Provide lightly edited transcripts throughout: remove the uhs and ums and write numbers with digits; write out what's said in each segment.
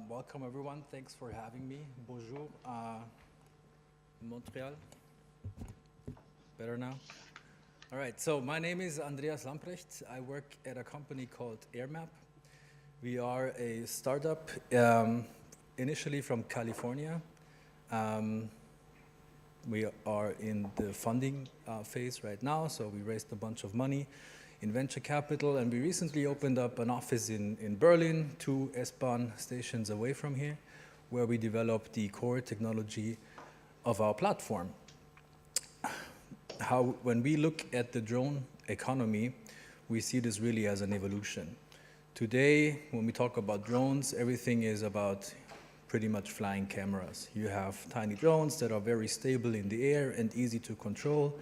Welcome everyone. Thanks for having me. Bonjour, Montreal. Better now? All right, so my name is Andreas Lamprecht. I work at a company called AirMap. We are a startup initially from California. We are in the funding phase right now, so we raised a bunch of money in venture capital, and we recently opened up an office in Berlin, 2 S-Bahn stations away from here, where we develop the core technology of our platform. When we look at the drone economy, we see this really as an evolution. Today, when we talk about drones, everything is about pretty much flying cameras. You have tiny drones that are very stable in the air and easy to control.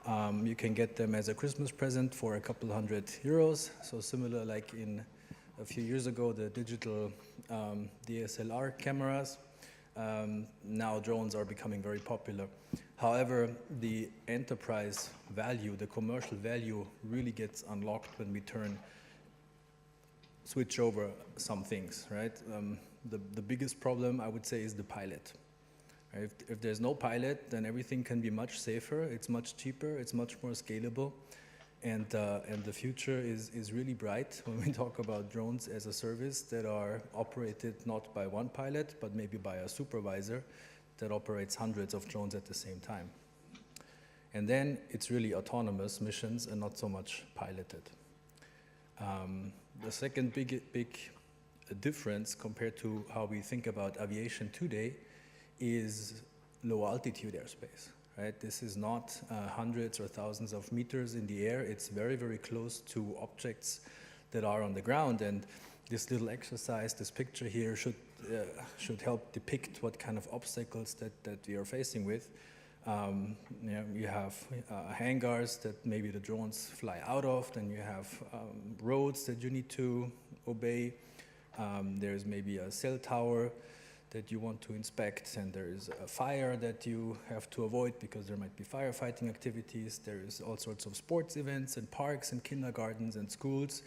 You can get them as a Christmas present for a couple €100. So similar like in a few years ago, the digital DSLR cameras. Now drones are becoming very popular. However, the enterprise value, the commercial value really gets unlocked when we switch over some things, right? The biggest problem, I would say, is the pilot. If there's no pilot, then everything can be much safer, it's much cheaper, it's much more scalable, and the future is really bright when we talk about drones as a service that are operated not by one pilot, but maybe by a supervisor that operates hundreds of drones at the same time. And then it's really autonomous missions and not so much piloted. The second big difference compared to how we think about aviation today is low altitude airspace, right? This is not hundreds or thousands of meters in the air. It's very, very close to objects that are on the ground. And this little exercise, this picture here should help depict what kind of obstacles that we are facing with. You have hangars that maybe the drones fly out of, then you have roads that you need to obey. There's maybe a cell tower that you want to inspect, and there is a fire that you have to avoid because there might be firefighting activities. There is all sorts of sports events and parks and kindergartens and schools.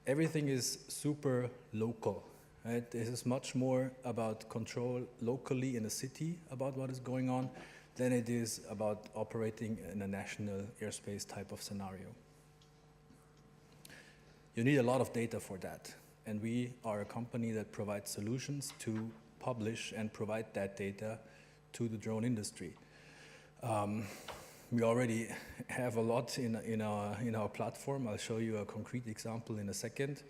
Everything is super local, right? This is much more about control locally in a city about what is going on than it is about operating in a national airspace type of scenario. You need a lot of data for that, and we are a company that provides solutions to publish and provide that data to the drone industry. We already have a lot in our platform. I'll show you a concrete example in a second.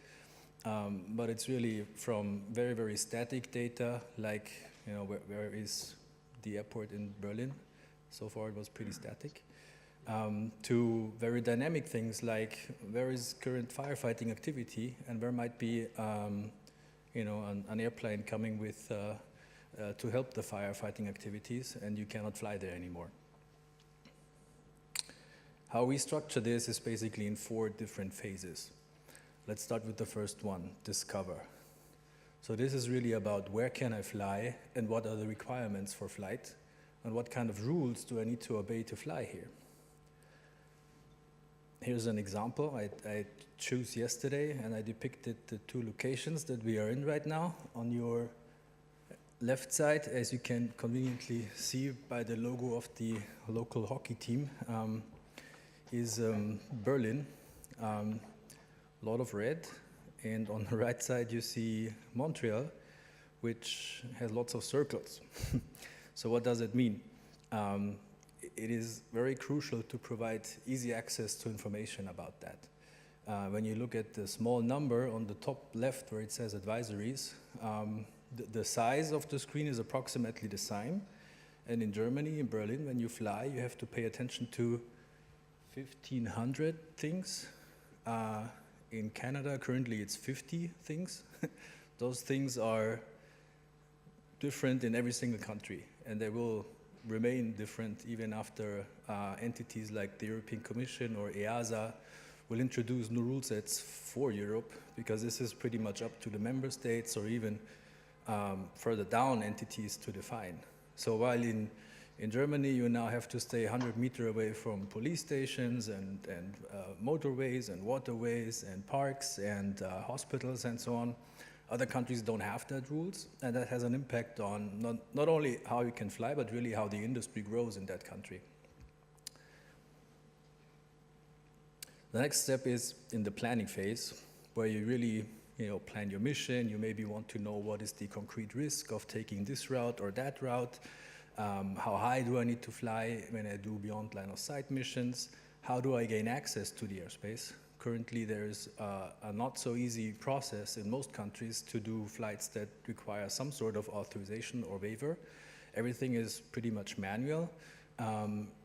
But it's really from very, very static data, like where is the airport in Berlin? So far it was pretty static. To very dynamic things like where is current firefighting activity and where might be an airplane coming with to help the firefighting activities, and you cannot fly there anymore. How we structure this is basically in 4 different phases. Let's start with the first one, discover. So this is really about where can I fly and what are the requirements for flight and what kind of rules do I need to obey to fly here. Here's an example I chose yesterday, and I depicted the 2 locations that we are in right now. On your left side, as you can conveniently see by the logo of the local hockey team, is Berlin. A lot of red. And on the right side, you see Montreal, which has lots of circles. So what does it mean? It is very crucial to provide easy access to information about that. When you look at the small number on the top left where it says advisories, the size of the screen is approximately the same. And in Germany, in Berlin, when you fly, you have to pay attention to 1,500 things. In Canada, currently it's 50 things. Those things are different in every single country, and they will remain different even after entities like the European Commission or EASA will introduce new rule sets for Europe, because this is pretty much up to the member states or even further down entities to define. So while in Germany you now have to stay 100 meters away from police stations and motorways and waterways and parks and hospitals and so on, Other countries don't have that rules, and that has an impact on not only how you can fly, but really how the industry grows in that country. The next step is in the planning phase, where you really plan your mission. You maybe want to know what is the concrete risk of taking this route or that route. How high do I need to fly when I do beyond line of sight missions? How do I gain access to the airspace? Currently, there's a not so easy process in most countries to do flights that require some sort of authorization or waiver. Everything is pretty much manual.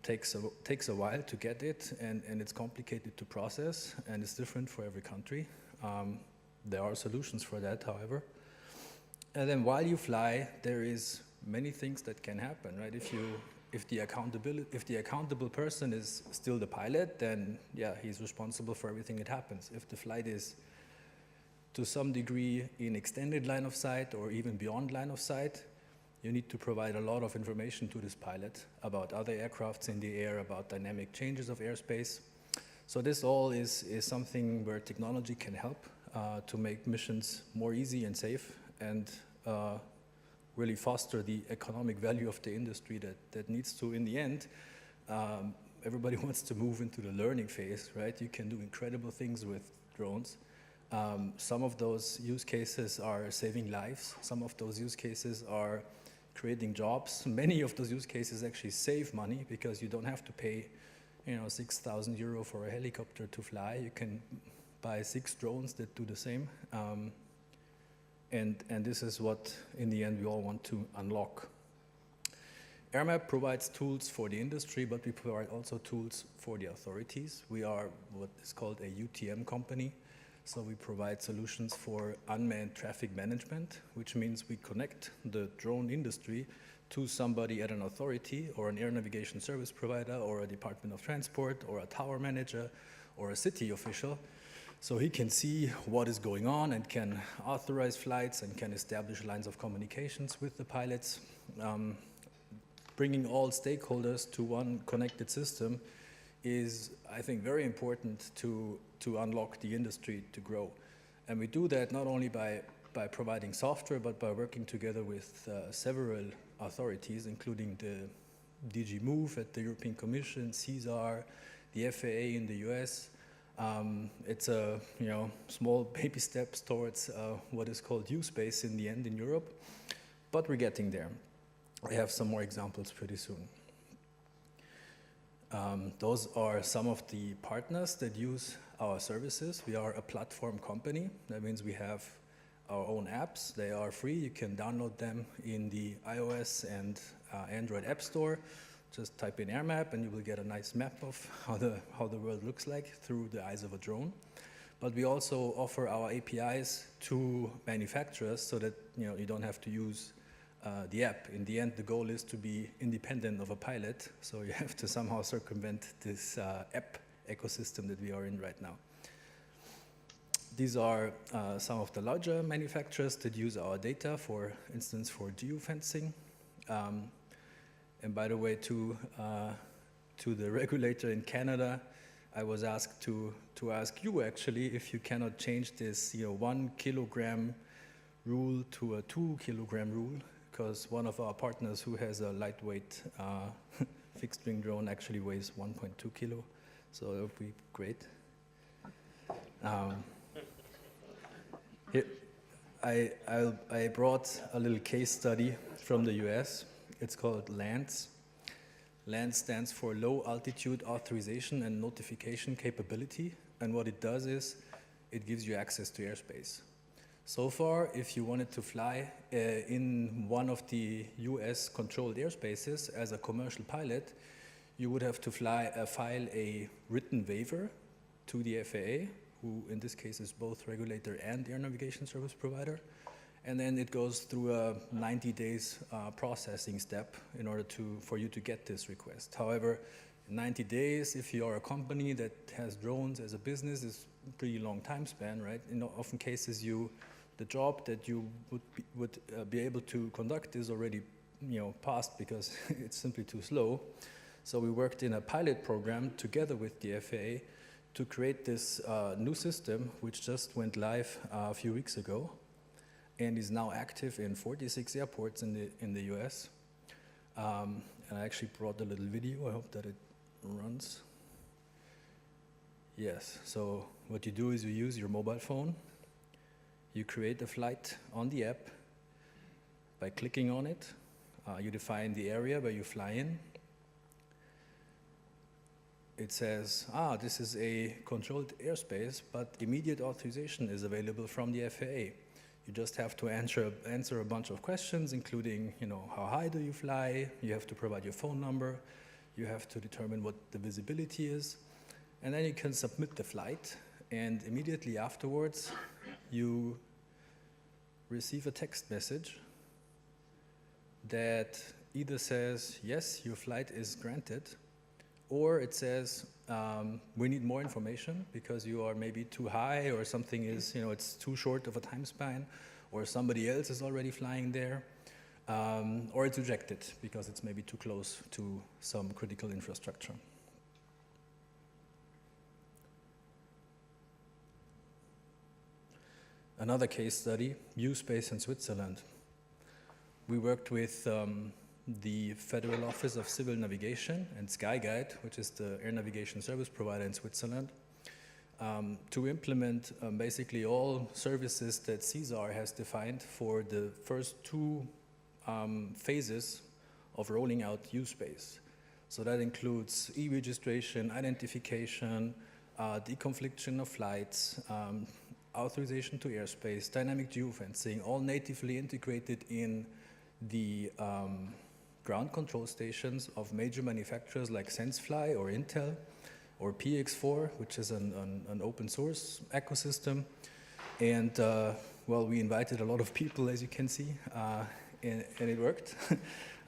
Takes a while to get it, and it's complicated to process, and it's different for every country. There are solutions for that, however. And then while you fly, there is many things that can happen, right? If the accountable person is still the pilot, then yeah, he's responsible for everything that happens. If the flight is to some degree in extended line of sight or even beyond line of sight, you need to provide a lot of information to this pilot about other aircrafts in the air, about dynamic changes of airspace. So this all is something where technology can help to make missions more easy and safe, and really foster the economic value of the industry that needs to, in the end, everybody wants to move into the learning phase, right? You can do incredible things with drones. Some of those use cases are saving lives. Some of those use cases are creating jobs. Many of those use cases actually save money because you don't have to pay 6,000 euro for a helicopter to fly. You can buy 6 drones that do the same. And this is what, in the end, we all want to unlock. AirMap provides tools for the industry, but we provide also tools for the authorities. We are what is called a UTM company. So we provide solutions for unmanned traffic management, which means we connect the drone industry to somebody at an authority or an air navigation service provider or a department of transport or a tower manager or a city official. So he can see what is going on and can authorize flights and can establish lines of communications with the pilots. Bringing all stakeholders to one connected system is, I think, very important to unlock the industry to grow. And we do that not only by providing software, but by working together with several authorities, including the DG Move at the European Commission, CSAR, the FAA in the US. It's a small baby steps towards what is called Airspace in the end in Europe, but we're getting there. We have some more examples pretty soon. Those are some of the partners that use our services. We are a platform company. That means we have our own apps. They are free. You can download them in the iOS and Android App Store. Just type in AirMap and you will get a nice map of how the world looks like through the eyes of a drone. But we also offer our APIs to manufacturers so that you don't have to use the app. In the end, the goal is to be independent of a pilot, so you have to somehow circumvent this app ecosystem that we are in right now. These are some of the larger manufacturers that use our data, for instance, for geofencing. And by the way, to the regulator in Canada, I was asked to ask you actually if you cannot change this 1 kilogram rule to a 2 kilogram rule, because one of our partners who has a lightweight fixed wing drone actually weighs 1.2 kilo, so that would be great. Here, I brought a little case study from the US. It's called LANS. LANS stands for Low Altitude Authorization and Notification Capability, and what it does is it gives you access to airspace. So far, if you wanted to fly in one of the US controlled airspaces as a commercial pilot, you would have to file a written waiver to the FAA, who in this case is both regulator and air navigation service provider. And then it goes through a 90 days processing step in order for you to get this request. However, 90 days, if you are a company that has drones as a business, is a pretty long time span, right? In often cases, the job that you would be able to conduct is already passed because it's simply too slow. So we worked in a pilot program together with the FAA to create this new system, which just went live a few weeks ago. and is now active in 46 airports in the US. And I actually brought a little video. I hope that it runs. Yes, so what you do is you use your mobile phone. You create a flight on the app by clicking on it. You define the area where you fly in. It says, this is a controlled airspace, but immediate authorization is available from the FAA. You just have to answer a bunch of questions, including, how high do you fly? You have to provide your phone number. You have to determine what the visibility is. And then you can submit the flight. And immediately afterwards, you receive a text message that either says, yes, your flight is granted, or it says, we need more information because you are maybe too high, or something is, it's too short of a time span, or somebody else is already flying there, or it's rejected because it's maybe too close to some critical infrastructure. Another case study, Airspace in Switzerland. We worked with the Federal Office of Civil Navigation and SkyGuide, which is the air navigation service provider in Switzerland, to implement basically all services that CSAR has defined for the first two phases of rolling out Airspace. So that includes e-registration, identification, deconfliction of flights, authorization to airspace, dynamic geofencing, all natively integrated in the ground control stations of major manufacturers like SenseFly or Intel or PX4, which is an open source ecosystem. And well, we invited a lot of people, as you can see, and it worked.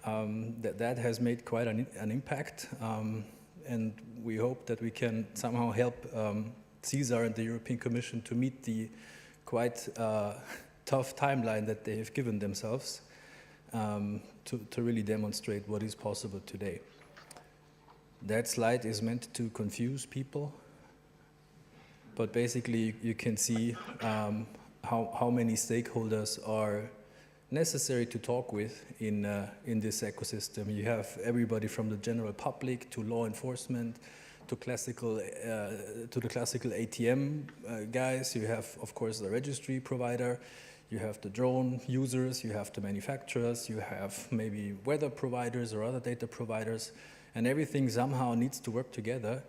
That has made quite an impact. And we hope that we can somehow help CSAR and the European Commission to meet the quite tough timeline that they have given themselves to really demonstrate what is possible today. That slide is meant to confuse people, but basically you can see how many stakeholders are necessary to talk with in this ecosystem. You have everybody from the general public to law enforcement to the classical ATM guys. You have, of course, the registry provider. You have the drone users. You have the manufacturers. You have maybe weather providers or other data providers. And everything somehow needs to work together.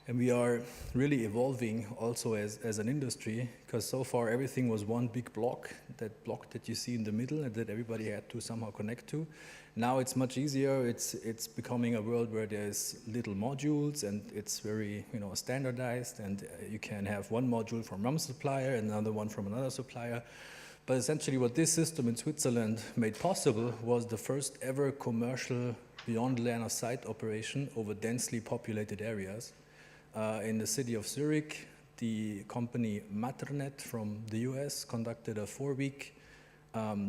And we are really evolving also as an industry, because so far everything was one big block that you see in the middle and that everybody had to somehow connect to. Now it's much easier. It's becoming a world where there's little modules and it's very standardized, and you can have one module from one supplier and another one from another supplier. But essentially what this system in Switzerland made possible was the first ever commercial beyond line of sight operation over densely populated areas. In the city of Zurich, the company Matternet from the US conducted a 4-week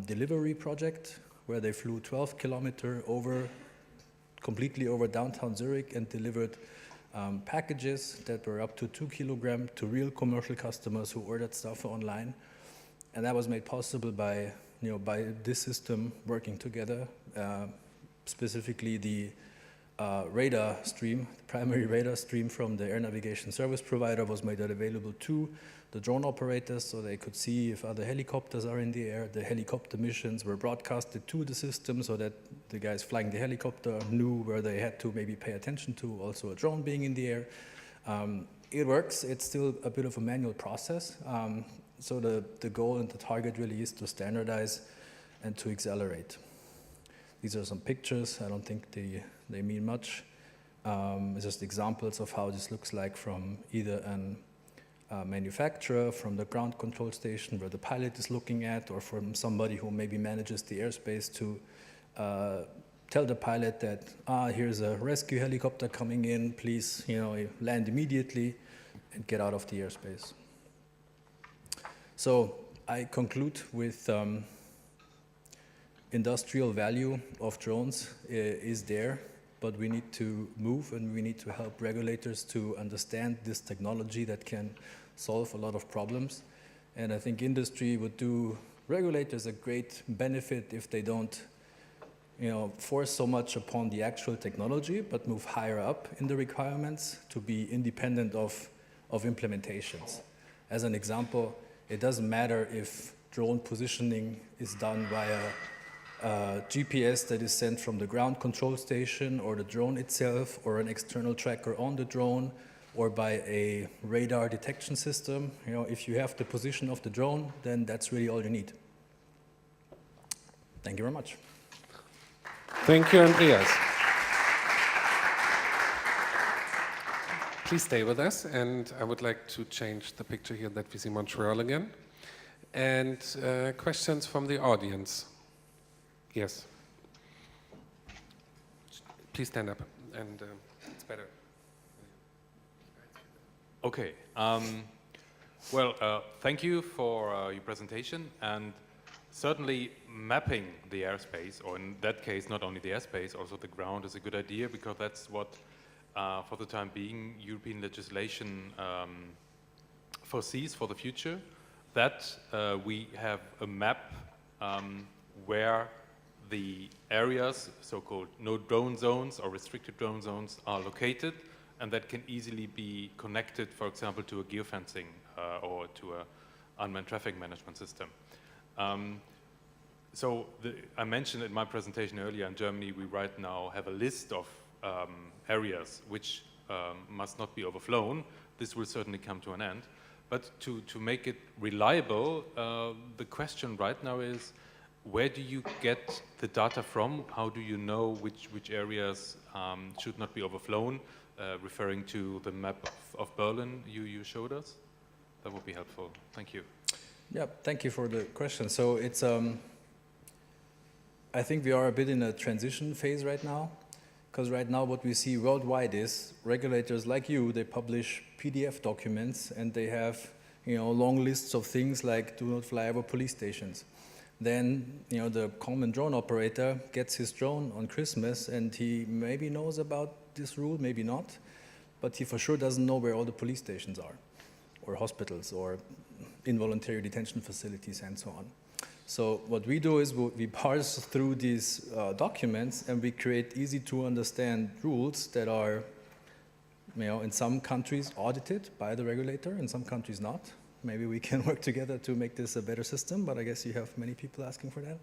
delivery project where they flew 12 kilometers completely over downtown Zurich and delivered packages that were up to 2 kilograms to real commercial customers who ordered stuff online. And that was made possible by this system working together, specifically the radar stream, the primary radar stream from the air navigation service provider was made available to the drone operators so they could see if other helicopters are in the air. The helicopter missions were broadcasted to the system so that the guys flying the helicopter knew where they had to maybe pay attention to, also a drone being in the air. It works. It's still a bit of a manual process. So the goal and the target really is to standardize and to accelerate. These are some pictures. I don't think they mean much. It's just examples of how this looks like from either a manufacturer, from the ground control station where the pilot is looking at, or from somebody who maybe manages the airspace to tell the pilot that, here's a rescue helicopter coming in, please land immediately and get out of the airspace. So I conclude with industrial value of drones is there, but we need to move and we need to help regulators to understand this technology that can solve a lot of problems. And I think industry would do regulators a great benefit if they don't force so much upon the actual technology, but move higher up in the requirements to be independent of implementations. As an example, it doesn't matter if drone positioning is done via GPS that is sent from the ground control station or the drone itself or an external tracker on the drone or by a radar detection system. If you have the position of the drone, then that's really all you need. Thank you very much. Thank you, Andreas. Please stay with us, and I would like to change the picture here that we see Montreal again. And questions from the audience. Yes. Please stand up, and it's better. Okay. Thank you for your presentation, and certainly mapping the airspace, or in that case, not only the airspace, also the ground, is a good idea, because that's what, for the time being, European legislation foresees for the future, that we have a map where the areas, so-called no drone zones or restricted drone zones, are located, and that can easily be connected, for example, to a geofencing or to an unmanned traffic management system. I mentioned in my presentation earlier, in Germany, we right now have a list of areas which must not be overflown. This will certainly come to an end. But to make it reliable, the question right now is, where do you get the data from? How do you know which areas should not be overflown? Referring to the map of Berlin you showed us? That would be helpful. Thank you. Yeah, thank you for the question. So it's, I think we are a bit in a transition phase right now, because right now what we see worldwide is regulators like you, they publish PDF documents and they have long lists of things like do not fly over police stations. Then the common drone operator gets his drone on Christmas and he maybe knows about this rule, maybe not, but he for sure doesn't know where all the police stations are, or hospitals, or involuntary detention facilities, and so on. So what we do is we parse through these documents and we create easy to understand rules that are, in some countries audited by the regulator, in some countries not. Maybe we can work together to make this a better system, but I guess you have many people asking for that.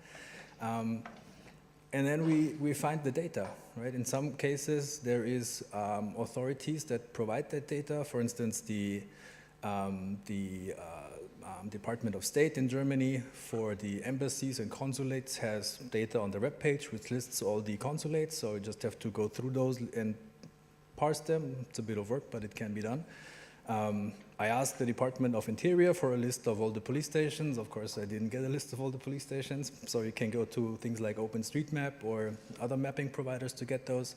And then we find the data, right? In some cases, there is authorities that provide that data. For instance, the Department of State in Germany for the embassies and consulates has data on the web page which lists all the consulates, so you just have to go through those and parse them. It's a bit of work, but it can be done. I asked the Department of Interior for a list of all the police stations. Of course, I didn't get a list of all the police stations, so you can go to things like OpenStreetMap or other mapping providers to get those.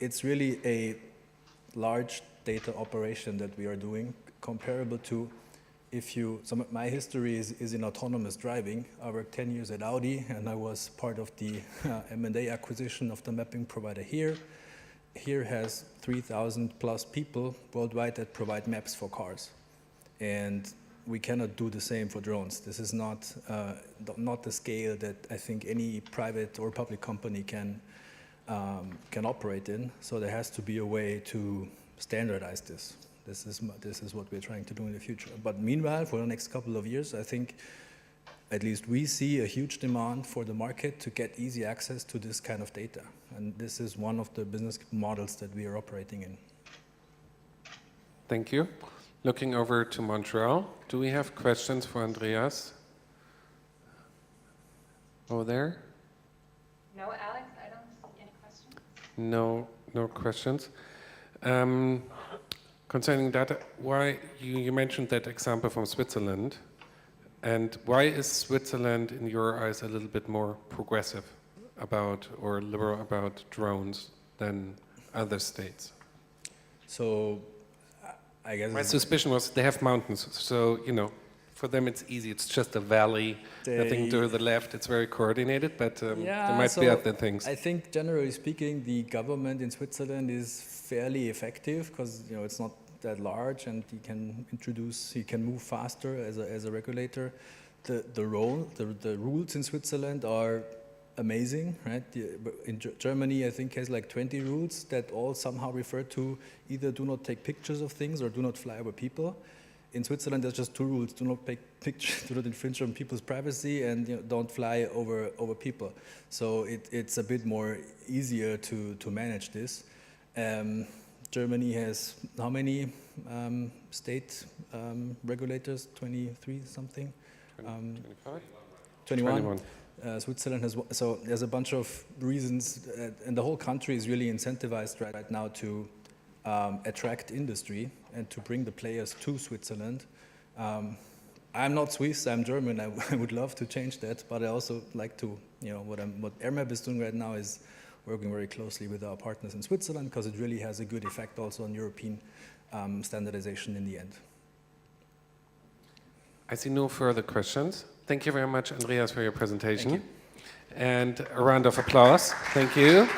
It's really a large data operation that we are doing, comparable to so my history is in autonomous driving. I worked 10 years at Audi, and I was part of the M&A acquisition of the mapping provider here. Here has 3,000 plus people worldwide that provide maps for cars. And we cannot do the same for drones. This is not the scale that I think any private or public company can operate in. So there has to be a way to standardize this. This is what we're trying to do in the future. But meanwhile, for the next couple of years, I think at least we see a huge demand for the market to get easy access to this kind of data. And this is one of the business models that we are operating in. Thank you. Looking over to Montreal, do we have questions for Andreas? Over there? No, Alex, I don't see any questions. No questions. Concerning data, why you mentioned that example from Switzerland, and why is Switzerland, in your eyes, a little bit more progressive about or liberal about drones than other states? So, I guess my suspicion was they have mountains, so for them it's easy. It's just a valley, nothing to the left. It's very coordinated, but there might be other things. I think, generally speaking, the government in Switzerland is fairly effective because it's not that large, and you can move faster as a regulator. the rules in Switzerland are amazing, right? In Germany, I think, has like 20 rules that all somehow refer to either do not take pictures of things or do not fly over people. In Switzerland, there's just 2 rules: do not take pictures, do not infringe on people's privacy, and don't fly over people. So it's a bit more easier to manage this. Germany has how many state regulators? 23 something. 25? 21. Switzerland has, so there's a bunch of reasons, and the whole country is really incentivized right now to attract industry and to bring the players to Switzerland. I'm not Swiss, I'm German. I would love to change that, but I also like to, what AirMap is doing right now is working very closely with our partners in Switzerland, because it really has a good effect also on European standardization in the end. I see no further questions. Thank you very much, Andreas, for your presentation. Thank you. And a round of applause. Thank you.